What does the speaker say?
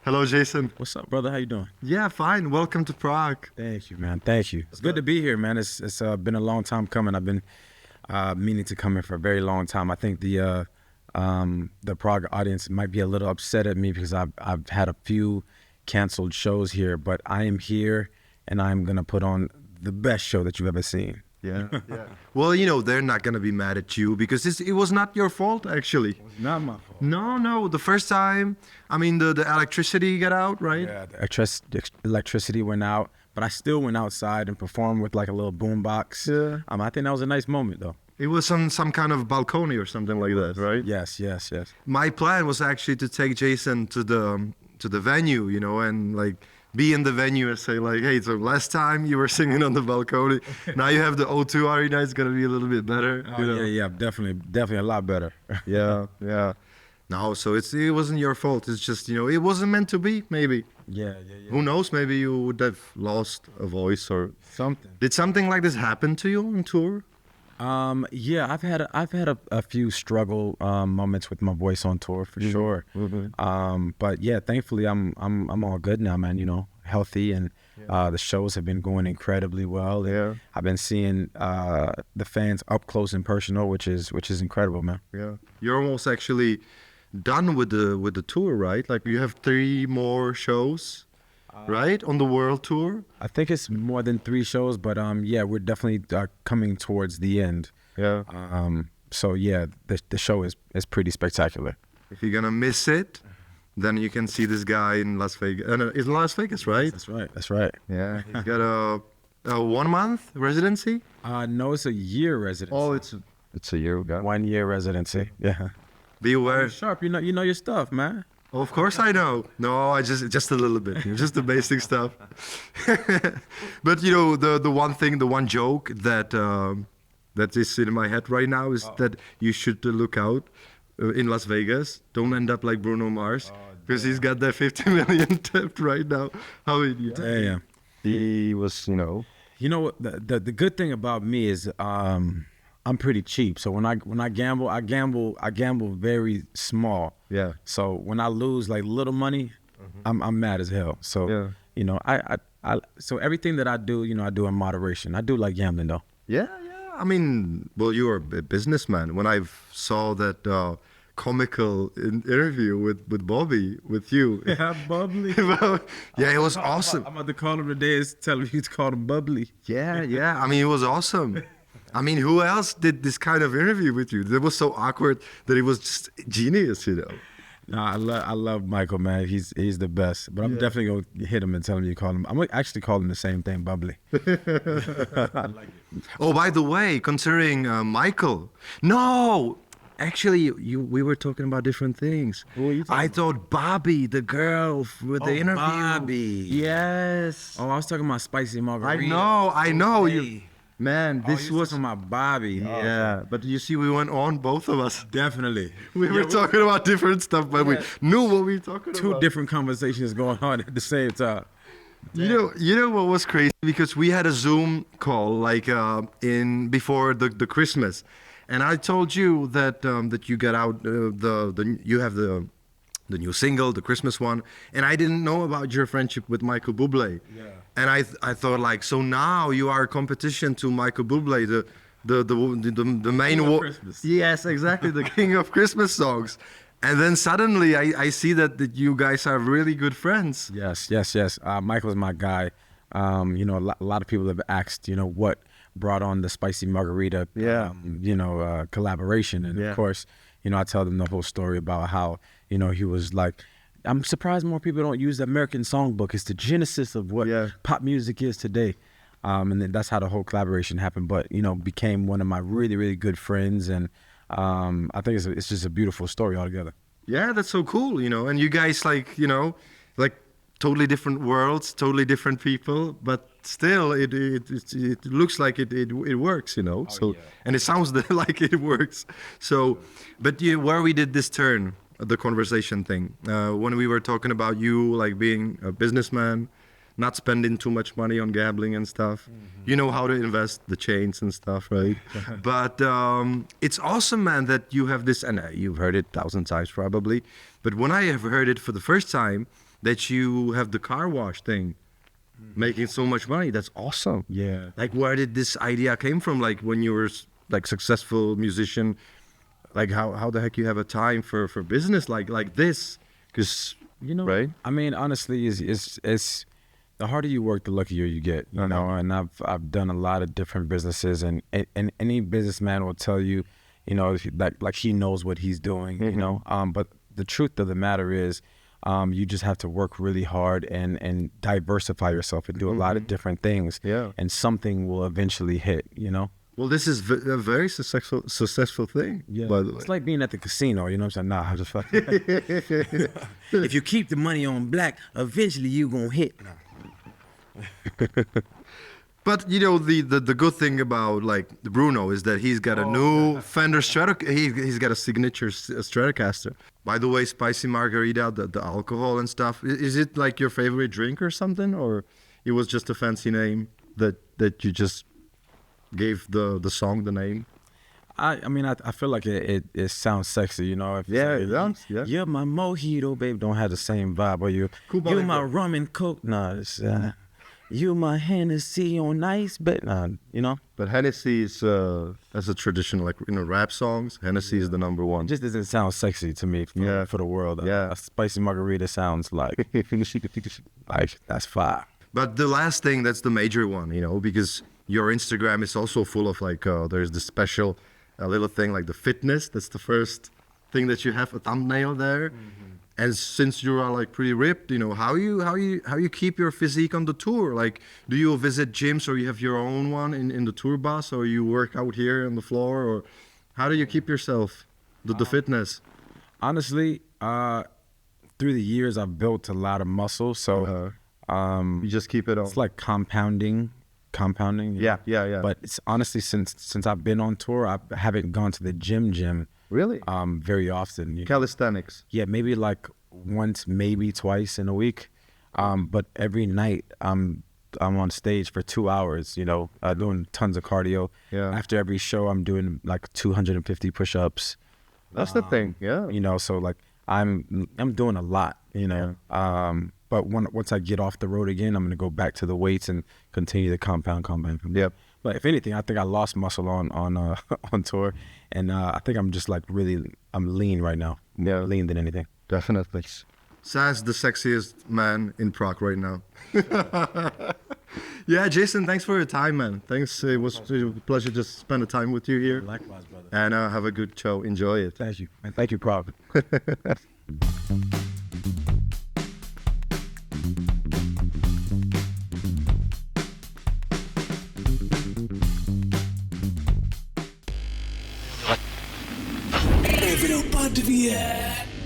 Hello, Jason. What's up, brother? How you doing? Yeah, fine. Welcome to Prague. Thank you, man. Thank you. It's good to be here, man. It's been a long time coming. I've been meaning to come here for a very long time. I think the Prague audience might be a little upset at me because I've had a few canceled shows here, but I am here and I'm gonna put on the best show that you've ever seen. Yeah. Well, you know, they're not gonna be mad at you because it was not your fault, actually. Not my fault. No. The first time, I mean, the electricity got out, right? Yeah, the electricity went out, but I still went outside and performed with like a little boom box. Yeah. I think that was a nice moment, though. It was some kind of balcony or something like that, right? Yes. My plan was actually to take Jason to the venue, you know, and like be in the venue and say like, hey, so last time you were singing on the balcony, now you have the O2 Arena, it's gonna be a little bit better. Oh, you know? Yeah, definitely a lot better. Yeah. No, so it wasn't your fault. It's just, you know, it wasn't meant to be, maybe. Yeah. Who knows, maybe you would have lost a voice or Something. Did something like this happen to you on tour? Yeah, I've had a few struggle moments with my voice on tour for sure. Mm-hmm. But yeah, thankfully I'm all good now, man. You know, healthy, and the shows have been going incredibly well. Yeah. I've been seeing the fans up close and personal, which is incredible, man. Yeah. You're almost actually done with the tour, right? Like you have 3 more shows, right, on the world tour. I think it's more than 3 shows, but yeah, we're definitely coming towards the end. Yeah. So yeah, the show is pretty spectacular. If you're gonna miss it, then you can see this guy in Las Vegas. It's in Las Vegas, right? That's right. Yeah. He's got a 1-month residency. No, it's a year residency. Oh, it's a year ago. 1 year residency. Yeah. Be aware. You're sharp. You know your stuff, man. Oh, of course I know. No, I just a little bit, just the basic stuff. But you know, the one joke that that is in my head right now is that you should look out in Las Vegas. Don't end up like Bruno Mars, because he's got that 50 million tapped right now. How idiot. Damn. He was, you know. You know what? The good thing about me is I'm pretty cheap. So when I gamble, I gamble very small. Yeah. So when I lose like little money, I'm mad as hell. So Yeah. you know, so everything that I do, you know, I do in moderation. I do like gambling though. Yeah. I mean, well, you're a businessman. When I saw that comical interview with Bobby, with you. Yeah, bubbly. Yeah, it was awesome. I'm about to call him today and tell him you to call him bubbly. Yeah. I mean, it was awesome. I mean, who else did this kind of interview with you? That was so awkward that it was just genius, you know. No, I love Michael, man. He's the best. But I'm definitely gonna hit him and tell him you call him. I'm gonna actually call him the same thing, bubbly. I like it. Oh, by the way, considering Michael, no, actually, we were talking about different things. Who are you talking I thought Bobby, the girl with the interview. Bobby. Yes. Oh, I was talking about spicy margarita. I know. Hey. You, man, this you was talking about Bobby. Yeah, but you see, we went on, both of us. Definitely. We were talking about different stuff, but we knew what we were talking about. Two different conversations going on at the same time. You know what was crazy? Because we had a Zoom call like before the Christmas, and I told you that that you got out you have the new single, the Christmas one, and I didn't know about your friendship with Michael Bublé. Yeah. And I thought like, so now you are a competition to Michael Bublé, the main King of Christmas. Yes, exactly, the king of Christmas songs. And then suddenly I see that you guys are really good friends. Yes. Michael's my guy. You know, a lot of people have asked, you know, what brought on the spicy margarita, collaboration. And of course, you know, I tell them the whole story about how, you know, he was like, I'm surprised more people don't use the American Songbook. It's the genesis of what pop music is today. And then that's how the whole collaboration happened. But, you know, became one of my really, really good friends. And I think it's just a beautiful story altogether. Yeah, that's so cool, you know. And you guys like, you know, like totally different worlds, totally different people, but still it looks like it works, you know. And it sounds like it works. So, but where we did this turn, the conversation thing, when we were talking about you like being a businessman, not spending too much money on gambling and stuff. You know how to invest, the chains and stuff, right? But it's awesome, man, that you have this, and you've heard it 1,000 times probably, but when I have heard it for the first time, that you have the car wash thing, making so much money. That's awesome. Yeah. Like, where did this idea came from? Like, when you were like successful musician, like how the heck you have a time for business like this? Because right? I mean, honestly, it's the harder you work, the luckier you get. You know, and I've done a lot of different businesses, and any businessman will tell you, that like he knows what he's doing. You know, but the truth of the matter is, you just have to work really hard and diversify yourself and do a lot of different things. Yeah. And something will eventually hit. Well, this is a very successful thing. Yeah. By the way, It's like being at the casino. You know what I'm saying? Nah, I'm just fucking. If you keep the money on black, eventually you gonna hit. But the good thing about like Bruno is that he's got a new Fender he's got a signature Stratocaster. By the way, spicy margarita, the alcohol and stuff. Is it like your favorite drink or something, or it was just a fancy name that you just gave the song the name? I mean, I feel like it sounds sexy, If It does. Yeah. You're my mojito, babe. Don't have the same vibe, or you my rum and coke. Nah, it's, you my Hennessy on ice, but But Hennessy is as a tradition, like rap songs. Hennessy is the number one. It just doesn't sound sexy to me for the world. Yeah. A spicy margarita sounds like that's fire. But the last thing, that's the major one, because your Instagram is also full of like there's the special little thing like the fitness. That's the first thing that you have a thumbnail there. And since you are like pretty ripped, how you keep your physique on the tour? Like, do you visit gyms, or you have your own one in the tour bus, or you work out here on the floor, or how do you keep yourself the fitness? Honestly, through the years I've built a lot of muscle, so you just keep it on. it's like compounding. Yeah. But it's honestly since I've been on tour, I haven't gone to the gym. Really? Very often. Calisthenics. Yeah, maybe like once, maybe twice in a week. But every night I'm on stage for 2 hours, doing tons of cardio. Yeah. After every show, I'm doing like 250 push-ups. That's the thing. Yeah. So like I'm doing a lot, But once I get off the road again, I'm gonna go back to the weights and continue to compound. Yep. But if anything, I think I lost muscle on tour, and I think I'm just like I'm lean right now. Yeah. More lean than anything. Definitely. Saz, the sexiest man in Prague right now. Yeah, Jason, thanks for your time, man. Thanks. It was a pleasure to spend the time with you here. Likewise, brother. And have a good show. Enjoy it. Thank you. And thank you, Prague. Evropa 2.